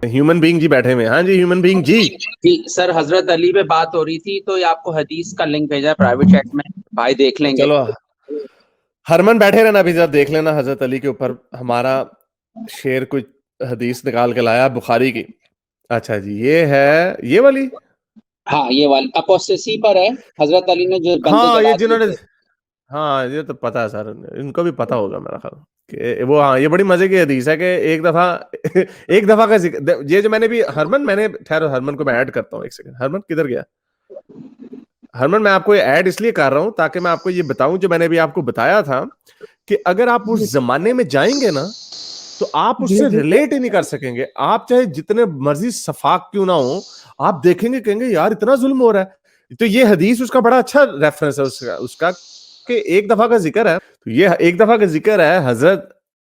Human being جی بیٹھے ہوئے. ہاں جی ہیومن بینگ جی. جی سر حضرت علی پہ بات ہو رہی تھی تو یہ آپ کو حدیث کا لنک بھیجا ہے پرائیویٹ چیٹ میں, بھائی دیکھ لیں گے. چلو ہرمن بیٹھے رہنا بھی ذرا دیکھ لینا حضرت علی کے اوپر ہمارا شیر کوئی حدیث نکال کے لایا بخاری کی. اچھا جی یہ ہے یہ والی. ہاں یہ والی اپوسٹسی پر ہے, حضرت علی نے جو بندے ہاں یہ جلا جنہوں دیے نے, تھے. ہاں یہ تو پتا ہے سر, ان کو بھی پتا ہوگا میرا خیال کہ وہ. ہاں یہ بڑی مزے کی حدیث ہے کہ ایک دفعہ کا ذکر, یہ جو میں نے بھی ہرمن میں نے ٹھہرو ہرمن کو میں ایڈ کرتا ہوں ایک سیکنڈ. ہرمن کدھر گیا؟ ہرمن میں آپ کو یہ ایڈ اس لیے کر رہا ہوں تاکہ میں آپ کو یہ بتاؤں جو میں نے بھی آپ کو بتایا تھا کہ اگر آپ اس زمانے میں جائیں گے نا تو آپ اس سے ریلیٹ ہی نہیں کر سکیں گے. آپ چاہے جتنے مرضی سفاق کیوں نہ ہو, آپ دیکھیں گے کہیں گے یار اتنا ظلم ہو رہا ہے. تو یہ حدیث اس کا بڑا اچھا ریفرنس ہے اس کا کہ ایک دفعہ کا ذکر ہے. تو یہ ایک دفعہ کا ذکر ہے. حضرت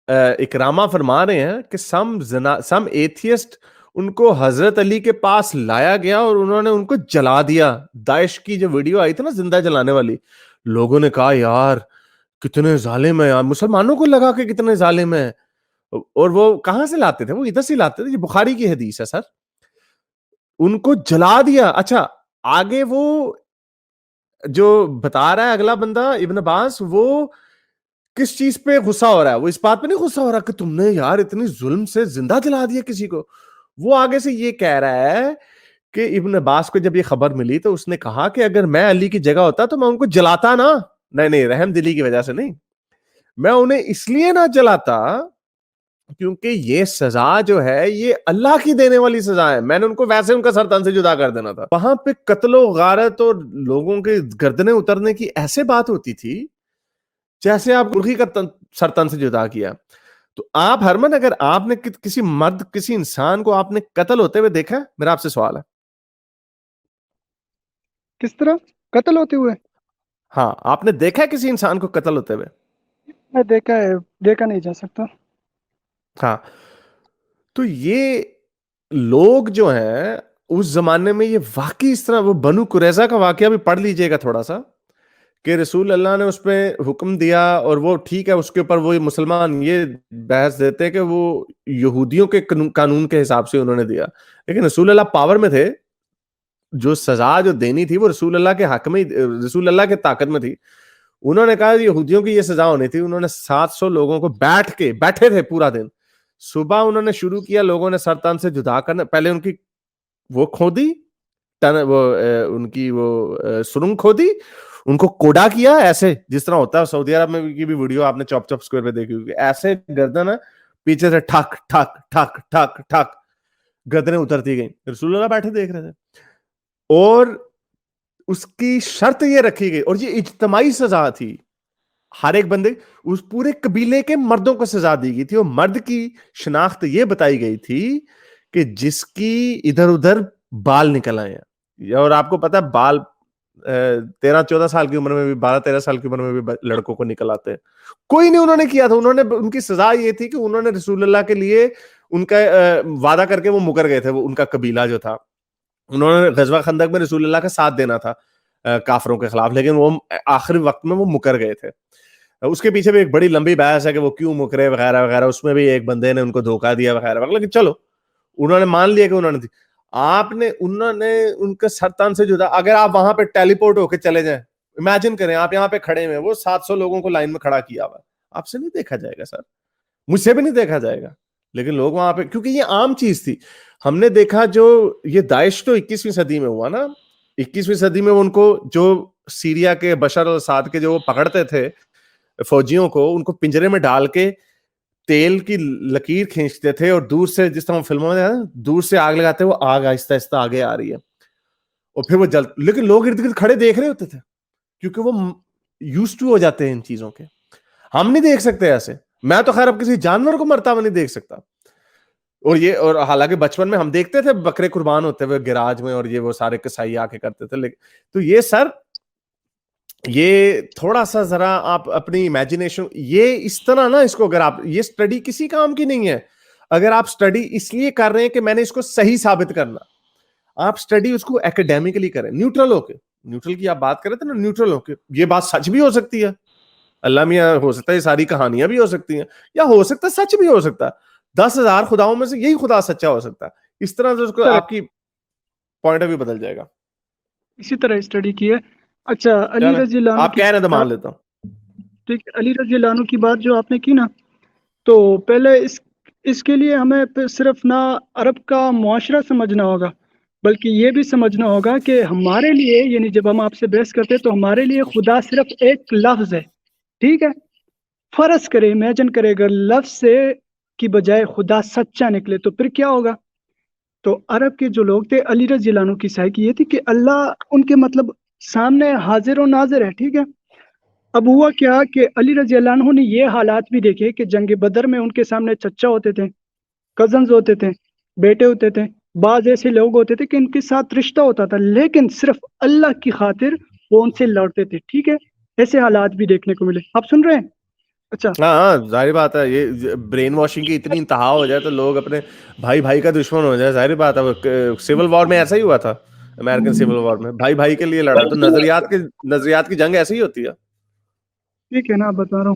اکرامہ فرما رہے ہیں کہ سم ایتھیسٹ ان کو حضرت علی کے پاس لایا گیا اور انہوں نے ان کو جلا دیا. داعش کی جو ویڈیو آئی تھی نا زندہ جلانے والی, لوگوں نے کہا یار کتنے ظالم ہیں یار, مسلمانوں کو لگا کہ کتنے ظالم ہیں. اور وہ کہاں سے لاتے تھے؟ وہ ادھر سے لاتے تھے. یہ بخاری کی حدیث ہے سر. ان کو جلا دیا. اچھا آگے وہ جو بتا رہا ہے اگلا بندہ ابن عباس, وہ کس چیز پہ غصہ ہو رہا ہے؟ وہ اس بات پہ نہیں غصہ ہو رہا کہ تم نے یار اتنی ظلم سے زندہ جلا دیا کسی کو. وہ آگے سے یہ کہہ رہا ہے کہ ابن عباس کو جب یہ خبر ملی تو اس نے کہا کہ اگر میں علی کی جگہ ہوتا تو میں ان کو جلاتا نا. نہیں رحم دلی کی وجہ سے نہیں, میں انہیں اس لیے نہ جلاتا کیونکہ یہ سزا جو ہے یہ اللہ کی دینے والی سزا ہے. میں نے ان کو ویسے ان کا سر تن سے جدا کر دینا تھا. وہاں پہ قتل و غارت اور لوگوں کے گردنیں اترنے کی ایسے بات ہوتی تھی جیسے آپ مرغی کا سر تن سے جدا کیا. تو آپ ہرمن اگر آپ نے کسی مرد کسی انسان کو آپ نے قتل ہوتے ہوئے دیکھا ہے؟ میرا آپ سے سوال ہے. کس طرح قتل ہوتے ہوئے؟ ہاں آپ نے دیکھا ہے کسی انسان کو قتل ہوتے ہوئے؟ میں دیکھا ہے, دیکھا نہیں جا سکتا. ہاں تو یہ لوگ جو ہیں اس زمانے میں یہ واقعی اس طرح, وہ بنو قریظہ کا واقعہ بھی پڑھ لیجئے گا تھوڑا سا کہ رسول اللہ نے اس پہ حکم دیا اور وہ ٹھیک ہے اس کے اوپر وہ مسلمان یہ بحث دیتے کہ وہ یہودیوں کے قانون کے حساب سے انہوں نے دیا, لیکن رسول اللہ پاور میں تھے. جو سزا جو دینی تھی وہ رسول اللہ کے حق میں, رسول اللہ کے طاقت میں تھی. انہوں نے کہا یہودیوں کی یہ سزا ہونی تھی. انہوں نے 700 لوگوں کو بیٹھے تھے پورا دن. صبح انہوں نے شروع کیا, لوگوں نے سر تن سے جدا کرنا, پہلے ان کی وہ کھودی, ان کی وہ سرنگ کھودی, ان کو کوڑا کیا ایسے جس طرح ہوتا ہے سعودی عرب میں کی بھی ویڈیو آپ نے چاپ چاپ اسکوائر پہ دیکھی ہوگی, ایسے گردن ہے پیچھے سے ٹھک ٹھک ٹھک ٹھک ٹھک گردنیں اترتی گئیں. رسول اللہ بیٹھے دیکھ رہے تھے. اور اس کی شرط یہ رکھی گئی, اور یہ اجتماعی سزا تھی. ہر ایک بندے, اس پورے قبیلے کے مردوں کو سزا دی گئی تھی. اور مرد کی شناخت یہ بتائی گئی تھی کہ جس کی ادھر ادھر بال نکل آئے ہیں. اور آپ کو پتا ہے بال 13-14 سال کی عمر میں بھی 12-13 سال کی عمر میں بھی لڑکوں کو نکل آتے ہیں. کوئی نہیں انہوں نے کیا تھا. انہوں نے, ان کی سزا یہ تھی کہ انہوں نے رسول اللہ کے لیے ان کا وعدہ کر کے وہ مکر گئے تھے. وہ ان کا قبیلہ جو تھا, انہوں نے غزوہ خندق میں رسول اللہ کا ساتھ دینا تھا کافروں کے خلاف, لیکن وہ آخری وقت میں وہ مکر گئے تھے. اس کے پیچھے بھی ایک بڑی لمبی بحث ہے کہ وہ کیوں مکرے وغیرہ وغیرہ, اس میں بھی ایک بندے نے ان کو دھوکہ دیا وغیرہ وغیرہ, لیکن چلو انہوں نے مان لیا کہ انہوں نے انہوں نے ان کے سر تن سے جدا. اگر آپ وہاں پہ ٹیلی پورٹ ہو کے چلے جائیں, امیجن کریں آپ یہاں پہ کھڑے ہوئے, وہ 700 لوگوں کو لائن میں کھڑا کیا ہوا, آپ سے نہیں دیکھا جائے گا سر, مجھ سے بھی نہیں دیکھا جائے گا, لیکن لوگ وہاں پہ, کیونکہ یہ عام چیز تھی. ہم نے دیکھا جو یہ داعش تو 21ویں صدی میں ہوا نا, 21ویں صدی میں ان کو جو سیریا کے بشر الاسد کے جو پکڑتے تھے فوجیوں کو, ان کو پنجرے میں ڈال کے تیل کی لکیر کھینچتے تھے اور دور سے, جس طرح فلموں میں دور سے آگ لگاتے, وہ آگ آہستہ آہستہ آگے آ رہی ہے اور پھر وہ جل, لیکن لوگ ارد گرد کھڑے دیکھ رہے ہوتے تھے کیونکہ وہ یوز ٹو ہو جاتے ہیں ان چیزوں کے. ہم نہیں دیکھ سکتے ایسے. میں تو خیر اب کسی جانور کو مرتا ہوا نہیں دیکھ سکتا. اور حالانکہ بچپن میں ہم دیکھتے تھے بکرے قربان ہوتے ہوئے گراج میں, اور یہ وہ سارے کسائی آ کے کرتے تھے. لیکن تو یہ سر, یہ تھوڑا سا ذرا آپ اپنی امیجنیشن, یہ اس طرح نا, اس کو اگر آپ, یہ سٹڈی کسی کام کی نہیں ہے. اگر آپ سٹڈی اس لیے کر رہے ہیں کہ میں نے اس کو صحیح ثابت کرنا, آپ سٹڈی اس کو ایکڈیمکلی کریں, نیوٹرل ہو کے. نیوٹرل کی آپ بات کریں تو نا, نیوٹرل ہو کے. یہ بات سچ بھی ہو سکتی ہے, اللہ میاں, ہو سکتا ہے یہ ساری کہانیاں بھی ہو سکتی ہیں, یا ہو سکتا ہے سچ بھی ہو سکتا ہے. 10,000 خداؤں میں سے یہی خدا سچا ہو سکتا ہے. اس طرح سے اس کو آپ کی پوائنٹ آف ویو بدل جائے گا. اسی طرح اسٹڈی کی ہے. اچھا علی چلیں رضی اللہ عنہ آپ کہہ رہے ہیں تو مان لیتا ہوں. ٹھیک ہے، علی رضی اللہ عنہ کی بات جو آپ نے کی نا، تو پہلے اس کے لیے ہمیں صرف نہ عرب کا معاشرہ سمجھنا ہوگا، بلکہ یہ بھی سمجھنا ہوگا کہ ہمارے لیے، یعنی جب ہم آپ سے بحث کرتے تو ہمارے لیے خدا صرف ایک لفظ ہے. ٹھیک ہے، فرض کرے، امیجن کرے اگر لفظ سے کی بجائے خدا سچا نکلے تو پھر کیا ہوگا؟ تو عرب کے جو لوگ تھے، علی رضی اللہ عنہ کی سائیکی یہ تھی کہ اللہ ان کے مطلب سامنے حاضر و ناظر ہے. ٹھیک ہے، اب ہوا کیا کہ علی رضی اللہ عنہ نے یہ حالات بھی دیکھے کہ جنگ بدر میں ان کے سامنے چچا ہوتے تھے، کزنز ہوتے تھے، بیٹے ہوتے تھے، بعض ایسے لوگ ہوتے تھے کہ ان کے ساتھ رشتہ ہوتا تھا، لیکن صرف اللہ کی خاطر وہ ان سے لڑتے تھے. ٹھیک ہے، ایسے حالات بھی دیکھنے کو ملے. آپ سن رہے ہیں؟ اچھا ہاں ظاہر بات ہے، یہ برین واشنگ کی اتنی انتہا ہو جائے تو لوگ اپنے بھائی کا دشمن ہو جائے. ظاہر بات ہے، سول وار میں ایسا ہی ہوا تھا. امریکن سول وار میں بھائی کے لیے لڑا. تو نظریات کی جنگ ایسی ہی ہوتی ہے. ٹھیک ہے نا، بتا رہا ہوں.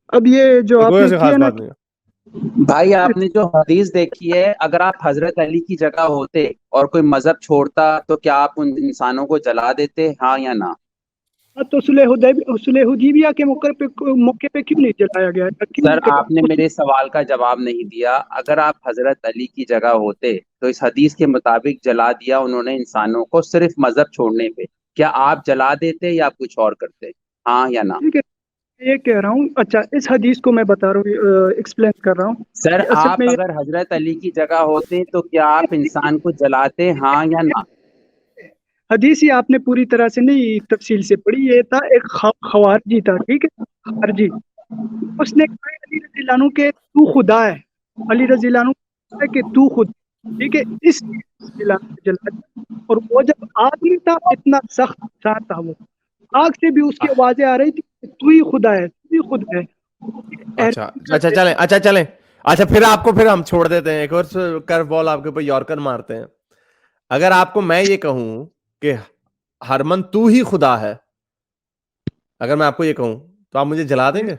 اب یہ جو آپ کوئی نے ایسی کیا خاص نا، بات نہیں ہے. بھائی آپ نے جو حدیث دیکھی ہے، اگر آپ حضرت علی کی جگہ ہوتے اور کوئی مذہب چھوڑتا تو کیا آپ ان انسانوں کو جلا دیتے، ہاں یا نہ؟ تو صلح حدیبیہ کے موقع پہ کیوں نہیں جلایا گیا ہے؟ کیوں سر نہیں آپ نے میرے سوال کا جواب نہیں دیا. اگر آپ حضرت علی کی جگہ ہوتے تو اس حدیث کے مطابق جلا دیا انہوں نے انسانوں کو صرف مذہب چھوڑنے پہ، کیا آپ جلا دیتے یا کچھ اور کرتے، ہاں یا نہ؟ ٹھیک ہے، یہ کہہ رہا ہوں. اچھا اس حدیث کو میں بتا رہا ہوں، ایکسپلین کر رہا ہوں سر کہ اصل آپ میں اگر حضرت علی کی جگہ ہوتے تو کیا آپ انسان کو جلاتے، ہاں یا نہ؟ حدیث ہی آپ نے پوری طرح سے نہیں تفصیل سے پڑھی. یہ تھا ایک خوارجی تھا. ٹھیک ہے، خارجی. اس نے کہا علی رضی اللہ عنہ کہ تو خدا ہے. علی رضی اللہ عنہ کہا کہ تو خدا. ٹھیک ہے، اس لیے رضی اللہ عنہ کو جلا دیا. اور وہ جب آدمی تھا، اتنا سخت انسان تھا، وہ آگ سے بھی اس کی آوازیں آ رہی تھی کہ تو ہی خدا ہے، تو ہی خدا ہے. چلیں اچھا پھر ہم چھوڑ دیتے ہیں. ایک اور کرو بال آپ کے اوپر یارکر مارتے ہیں. اگر آپ کو میں یہ کہوں کہ ہرمن تو ہی خدا ہے، اگر میں آپ کو یہ کہوں تو آپ مجھے جلا دیں گے؟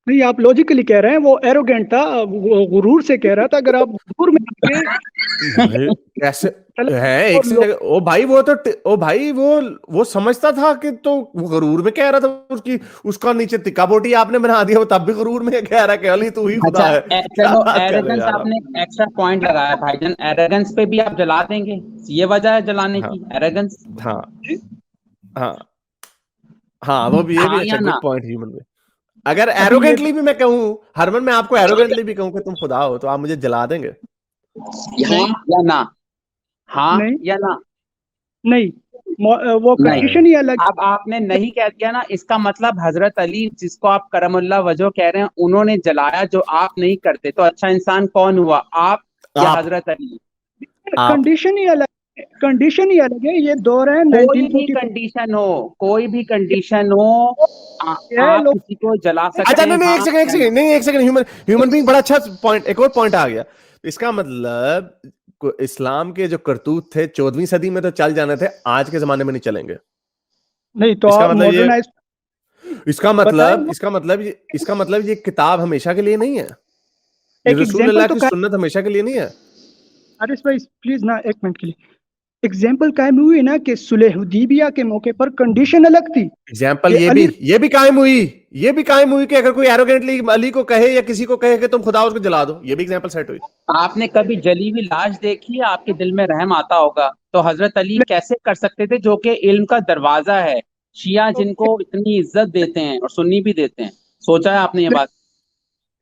نہیں، آپ لوجیکلی کہہ رہے ہیں. وہ ایروگینٹ تھا، وہ غرور سے کہہ رہا تھا. اگر آپ غرور میں آ کے کیسے ہے ایک سیکنڈ. او بھائی وہ سمجھتا تھا کہ تو وہ غرور میں کہہ رہا تھا. اس کا نیچے تکا بوٹی آپ نے بنا دیا، وہ تب بھی غرور میں کہہ رہا ہے کہ علی تو ہی خدا ہے. چلو ایروگنس آپ نے ایکسٹرا پوائنٹ لگایا بھائی جان. ایروگنس پہ بھی آپ جلا دیں گے، یہ وجہ ہے جلانے کی، ایروگنس. ہاں ہاں ہاں، وہ بھی، یہ بھی ہاں اچھا یا نہ؟ گڈ پوائنٹ ہیومن میں. اگر ابھی یہ ایروگینٹلی بھی میں کہوں ہرمن، میں آپ کو ایروگینٹلی بھی کہوں کہ تم خدا ہو، تو آپ مجھے جلا دیں گے؟ ہاں یا نہ؟ ہاں نہیں یا نہ؟ نہیں، وہ نہیں. کنڈیشن ہی الگ. اب آپ نے نہیں کہہ دیا نا، اس کا مطلب حضرت علی جس کو آپ کرم اللہ وجہ کہہ رہے ہیں انہوں نے جلایا، جو آپ نہیں کرتے. تو اچھا انسان کون ہوا، آپ یا حضرت علی؟ کنڈیشن ہی الگ ہے، کنڈیشن ہی الگ ہے. یہ دور ہے کوئی بھی 1944. کنڈیشن ہو، کوئی بھی کنڈیشن ہو، آپ لوگ کسی کو جلا اچھا سکتے ہیں، نہیں، ہاں ایک یا نہ؟ سیکنڈ نہیں، ایک سیکنڈ. ہیومن بینگ بڑا اچھا پوائنٹ، ایک اور پوائنٹ آ گیا. اس کا مطلب اسلام کے جو کرتوت تھے 14ویں صدی میں تو چل جانے تھے، آج کے زمانے میں نہیں چلیں گے. نہیں تو اس کا آپ مطلب یہ ماڈرنائز اس کا بتائیں. مطلب یہ کتاب ہمیشہ کے لیے نہیں ہے. یہ ایک رسول ایگزامپل اللہ تو کی سنت ہمیشہ کے لیے نہیں ہے. حارث بھائی پلیز نا، ایک منٹ کے لیے. ایگزامپل قائم ہوئی نا کہ صلح حدیبیہ کے موقع پر کنڈیشن الگ تھی. ایگزامپل کہ علی یہ بھی قائم ہوئی کہ اگر کوئی ایروگینٹلی علی کو کہے یا کسی کو کہے کہ تم خدا، اس کو جلا دو، یہ بھی ایگزامپل سیٹ ہوئی. آپ نے کبھی جلی ہوئی لاش دیکھی ہے؟ آپ کے دل میں رحم آتا ہوگا. تو حضرت علی کیسے کر سکتے تھے، جو کہ علم کا دروازہ ہے، شیعہ جن کو اتنی عزت دیتے ہیں اور سنی بھی دیتے ہیں؟ سوچا ہے آپ نے یہ بات؟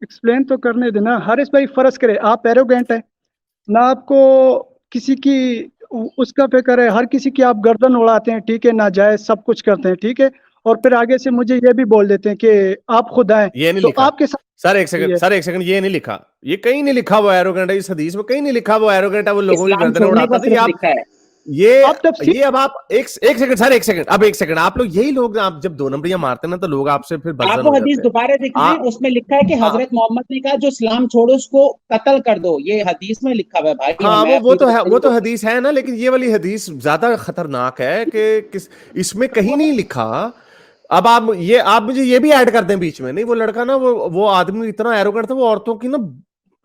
ایکسپلین تو کرنے دینا. حارث بھائی فرض کرے آپ ایروگینٹ ہیں نہ، آپ کو کسی کی اس کا فکر ہے، ہر کسی کی آپ گردن اڑاتے ہیں. ٹھیک ہے، ناجائز سب کچھ کرتے ہیں. ٹھیک ہے، اور پھر آگے سے مجھے یہ بھی بول دیتے ہیں کہ آپ خدا ہیں. یہ نہیں تو لکھا. آپ کے ساتھ سر ایک سیکنڈ، یہ نہیں لکھا. یہ کہیں نہیں لکھا وہ ایروگینٹ ہے. اس حدیث میں کہیں نہیں لکھا وہ ایروگینٹ ہے، وہ لوگوں کی اسلام گردنیں چھوڑنے اڑاتا کا تھا. صرف لکھا ہے. آپ تفسیر یہ اب آپ ایک سیکنڈ سر، ایک سیکنڈ. آپ لوگ یہی لوگ، آپ جب 2 نمبریاں مارتے ہیں نا تو لوگ آپ سے پھر آپ بزن وہ ہو حدیث جاتے دوبارہ دکھائیں، ہیں. اس میں لکھا ہے کہ حضرت محمد نے کہا جو اسلام چھوڑو اس کو قتل کر دو. یہ حدیث میں لکھا ہوا ہے بھائی. ہاں میں وہ اپنی طرف سے تو نہیں بول حدیث ہے نا، لیکن یہ والی حدیث زیادہ خطرناک ہے کہ اس میں کہیں نہیں لکھا. اب آپ مجھے یہ بھی ایڈ کر دیں بیچ میں. نہیں، وہ لڑکا نا، وہ آدمی اتنا ایروگنٹ تھا، وہ عورتوں کی نا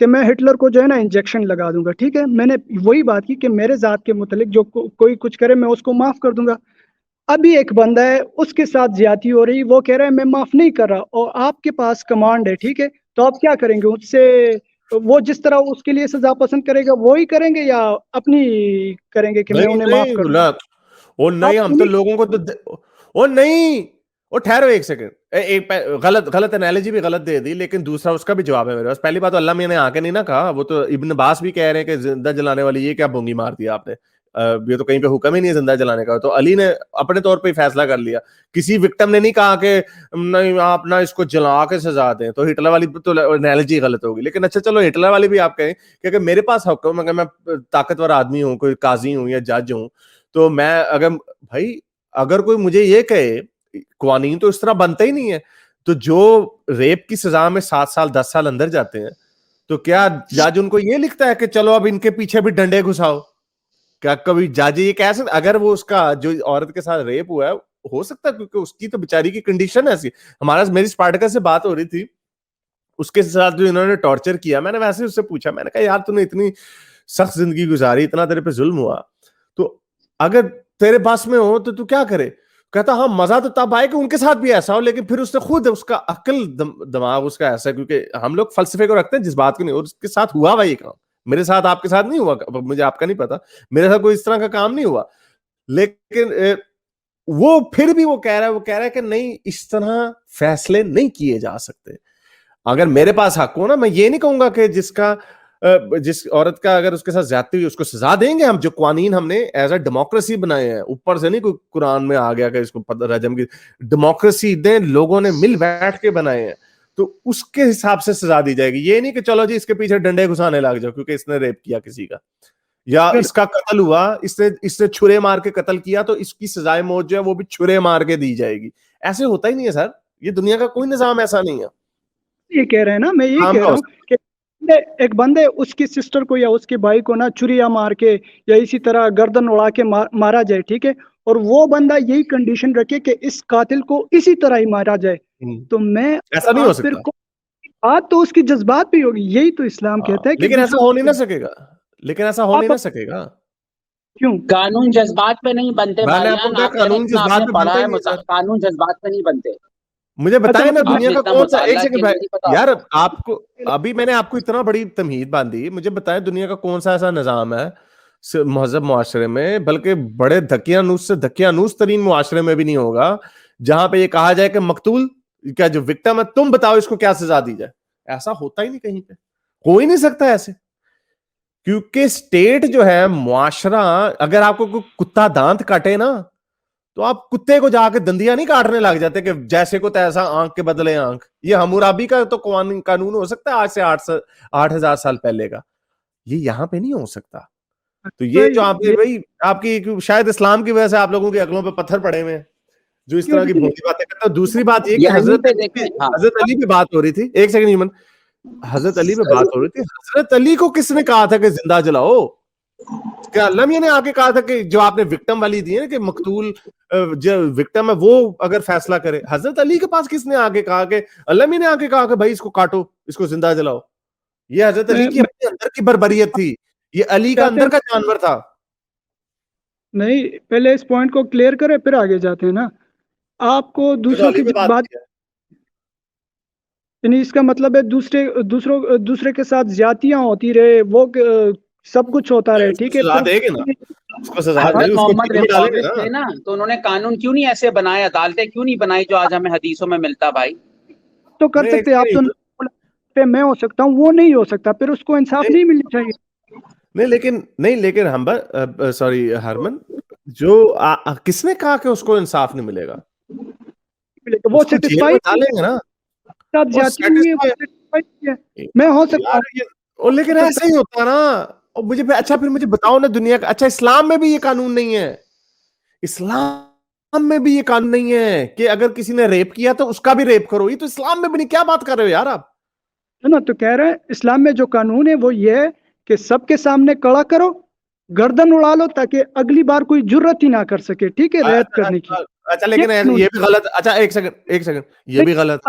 کہ میں ہٹلر کو جو ہے نا انجیکشن لگا دوں گا، ٹھیک ہے، میں نے وہی بات کی کہ میرے ذات کے متعلق جو کوئی کچھ کرے میں اس کو معاف کر دوں گا. ابھی ایک بندہ ہے اس کے ساتھ زیادتی ہو رہی، وہ کہہ رہا ہے میں معاف نہیں کر رہا، اور آپ کے پاس کمانڈ ہے، ٹھیک ہے، تو آپ کیا کریں گے اس سے؟ وہ جس طرح اس کے لیے سزا پسند کرے گا وہی کریں گے، یا اپنی کریں گے کہ میں نہیں انہیں معاف نہیں کر دوں؟ لا، وہ نہیں، ہم تو لوگوں کو تو وہ نہیں، وہ ٹھہرو ایک سیکنڈ، غلط انالوجی بھی غلط دے دی، لیکن دوسرا اس کا بھی جواب ہے میرے پاس. پہلی بات تو اللہ میں نے آ کے نہیں نہ کہا، وہ تو ابن عباس بھی کہہ رہے ہیں کہ زندہ جلانے والی یہ کیا بونگی مار دیا آپ نے، یہ تو کہیں پہ حکم ہی نہیں ہے زندہ جلانے کا. تو علی نے اپنے طور پہ ہی فیصلہ کر لیا، کسی وکٹم نے نہیں کہا کہ نہیں آپ نہ اس کو جلا کے سزا دیں. تو ہٹلر والی تو انالوجی غلط ہوگی. لیکن اچھا چلو ہٹلر والی بھی آپ کہیں کہ اگر میرے پاس حکم، اگر میں طاقتور آدمی ہوں، کوئی قاضی ہوں یا جج ہوں، تو میں اگر بھائی اگر کوئی مجھے یہ کہے، قوانین تو اس طرح بنتا ہی نہیں ہے، تو جو ریپ کی سزا میں 7 سال 10 سال اندر جاتے ہیں، تو کیا جج ان کو یہ لکھتا ہے کہ چلو اب ان کے پیچھے بھی ڈنڈے گھساؤ؟ کیا کبھی جج یہ کہہ سکتا؟ اگر وہ اس کا جو عورت کے ساتھ ریپ ہوا ہے، ہو سکتا ہے کیونکہ اس کی تو بیچاری کی کنڈیشن ایسی. میری اسپارٹیکس سے بات ہو رہی تھی، اس کے ساتھ جو انہوں نے ٹارچر کیا، میں نے ویسے اس سے پوچھا، میں نے کہا یار تو نے اتنی سخت زندگی گزاری، اتنا تیرے پہ ظلم ہوا، تو اگر تیرے پاس میں ہو تو کیا کرے؟ کہتا ہاں مزہ تو تب آئے کہ ان کے ساتھ بھی ایسا ہو، لیکن پھر اس نے خود اس کا عقل دماغ اس کا ایسا ہے، کیونکہ ہم لوگ فلسفے کو رکھتے ہیں جس بات کو نہیں، اور اس کے ساتھ ہوا یہ کام. میرے ساتھ آپ کے ساتھ نہیں ہوا، مجھے آپ کا نہیں پتا، میرے ساتھ کوئی اس طرح کا کام نہیں ہوا، لیکن وہ پھر بھی وہ کہہ رہا ہے کہ نہیں، اس طرح فیصلے نہیں کیے جا سکتے. اگر میرے پاس حق ہو نا، میں یہ نہیں کہوں گا کہ جس عورت کا اگر اس کے ساتھ زیادتی ہوئی اس کو سزا دیں گے ہم، جو قوانین ہم نے ایز اے ڈیموکریسی بنائے ہیں، اوپر سے نہیں کوئی قرآن میں آ گیا کہ اس کو رجم کی ڈیموکریسی دیں، لوگوں نے مل بیٹھ کے بنائے ہیں، تو اس کے حساب سے سزا دی جائے گی. یہ نہیں کہ چلو جی اس کے پیچھے ڈنڈے گھسانے لگ جاؤ کیونکہ اس نے ریپ کیا کسی کا، یا اس کا قتل ہوا، اس نے چھرے مار کے قتل کیا تو اس کی سزائے موت جو ہے وہ بھی چھرے مار کے دی جائے گی. ایسے ہوتا ہی نہیں ہے سر، یہ دنیا کا کوئی نظام ایسا نہیں ہے. یہ کہہ رہے ہیں نا، میں یہی کہہ رہا ہوں کہ ایک بندے اس کی سسٹر کو یا اس کے بھائی کو نا چھریا مار کے یا اسی طرح گردن اڑا کے مارا جائے، ٹھیک ہے، اور وہ بندہ یہی کنڈیشن رکھے کہ اس قاتل کو اسی طرح ہی مارا جائے، تو میں ایسا نہیں ہو سکتا. بات تو اس کی جذبات بھی ہوگی، یہی تو اسلام کہتا ہے کہ لیکن ایسا ہو نہیں نہ سکے گا، لیکن ایسا ہو نہیں نہ سکے گا. کیوں؟ قانون جذبات پہ نہیں بنتے میں نے آپ کو کہا قانون جذبات پہ بنتا ہی نہیں سر. قانون جذبات پہ نہیں بنتے. مجھے بتائیں نا دنیا کا کون سا، ایک سیکنڈ بھائی یار، آپ کو ابھی میں نے آپ کو اتنا بڑی تمہید باندھی، مجھے بتائیں دنیا کا کون سا ایسا نظام ہے مہذب معاشرے میں، بلکہ بڑے دھکیانوس سے دھکیانوس ترین معاشرے میں بھی نہیں ہوگا، جہاں پہ یہ کہا جائے کہ مقتول کیا جو وکٹم ہے تم بتاؤ اس کو کیا سزا دی جائے. ایسا ہوتا ہی نہیں کہیں پہ، ہو ہی نہیں سکتا ایسے، کیونکہ سٹیٹ جو ہے، معاشرہ، اگر آپ کو کوئی کتا دانت کاٹے نا تو آپ کتے کو جا کے دندیاں نہیں کاٹنے لگ جاتے کہ جیسے کو تیسا آنکھ کے بدلے آنکھ. یہ حمورابی کا تو قانون ہو سکتا ہے آج سے 8,000 سال پہلے کا، یہ یہاں پہ نہیں ہو سکتا. تو یہ جو آپ بھائی آپ کی شاید اسلام کی وجہ سے آپ لوگوں کے عقلوں پہ پتھر پڑے ہوئے ہیں جو اس طرح کی بھونڈی باتیں کرتے ہیں. دوسری بات یہ کہ حضرت علی پہ بات ہو رہی تھی، ایک سیکنڈ ایمن، حضرت علی پہ بات ہو رہی تھی، حضرت علی کو کس نے کہا تھا کہ زندہ جلاؤ؟ کیا اللہ میاں نے آگے کہا تھا کہ جو آپ نے وکٹم والی دی ہے کہ مقتول جو وکٹم ہے وہ اگر فیصلہ کرے؟ حضرت علی کے پاس کس نے آگے کہا کہ اللہ میاں نے آگے کہا کہ بھائی اس کو کاٹو، اس کو زندہ جلاؤ؟ یہ حضرت علی کی اپنے اندر کی بربریت تھی، یہ علی کا اندر کا جانور تھا. نہیں، پہلے اس پوائنٹ کو کلیئر کرے پھر آگے جاتے ہیں نا. آپ کو دوسروں کی بات، یعنی اس کا مطلب ہے دوسرے کے ساتھ زیادتیاں ہوتی رہے، وہ سب کچھ ہوتا رہے، ٹھیک ہے، محمد تھے نا، تو انہوں نے قانون کیوں نہیں ایسے بنائے، عدالتیں کیوں نہیں بنائی جو آج ہمیں حدیثوں میں ملتا؟ بھائی تو کر سکتے آپ تو، میں ہو سکتا ہوں، وہ نہیں ہو سکتا، پھر اس کو انصاف نہیں ملنی چاہیے. نہیں لیکن ہم سوری ہرمن، جو کس نے کہا کہ اس کو انصاف نہیں ملے گا؟ وہ سیٹسفائی ڈالیں گے نا، میں ہو سکتا ہوں، لیکن ایسا ہی ہوتا نا. مجھے اچھا پھر مجھے بتاؤ نا دنیا کا، اچھا اسلام میں بھی یہ قانون نہیں ہے، اسلام میں بھی یہ قانون نہیں ہے کہ اگر کسی نے ریپ کیا تو اس کا بھی ریپ کرو. یہ تو اسلام میں بھی نہیں، کیا بات کر رہے ہو یار آپ؟ نا تو کہہ رہے ہیں اسلام میں جو قانون ہے وہ یہ ہے کہ سب کے سامنے کڑا کرو، گردن اڑا لو تاکہ اگلی بار کوئی جرت ہی نہ کر سکے، ٹھیک ہے، ریپ کرنے کی. اچھا لیکن یہ بھی غلط، اچھا ایک سیکنڈ یہ بھی غلط.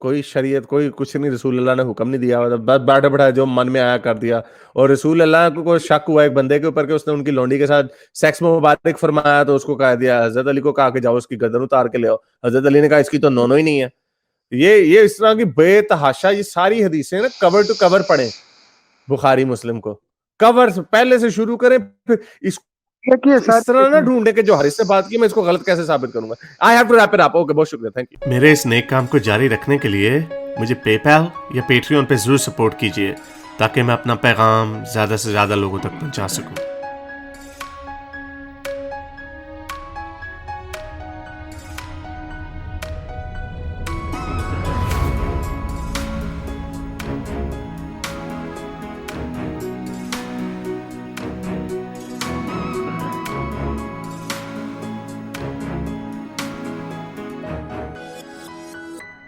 کوئی شریعت کوئی کچھ نہیں, رسول اللہ نے حکم نہیں دیا, بس بیٹھے بیٹھا جو من میں آیا کر دیا. اور رسول اللہ کو کوئی شک ہوا ایک بندے کے اوپر کہ اس نے ان کی لونڈی کے ساتھ سیکس میں مبارک فرمایا, تو اس کو کہہ دیا, حضرت علی کو کہا کہ جاؤ اس کی گردن اتار کے لے آؤ. حضرت علی نے کہا اس کی تو نونو ہی نہیں ہے. یہ اس طرح کی بے تحاشا یہ ساری حدیثیں نا کور ٹو کور پڑھیں بخاری مسلم کو, کور پہلے سے شروع کریں, پھر اس طرح نہ ڈھونڈے کہ جو حدیث سے بات کی میں اس کو غلط کیسے ثابت کروں گا. I have to wrap it up. Okay, بہت شکریہ, تھینک یو. میرے اس نیک کام کو جاری رکھنے کے لیے مجھے پے پیل یا پیٹریون پہ ضرور سپورٹ کیجیے تاکہ میں اپنا پیغام زیادہ سے زیادہ لوگوں تک پہنچا سکوں.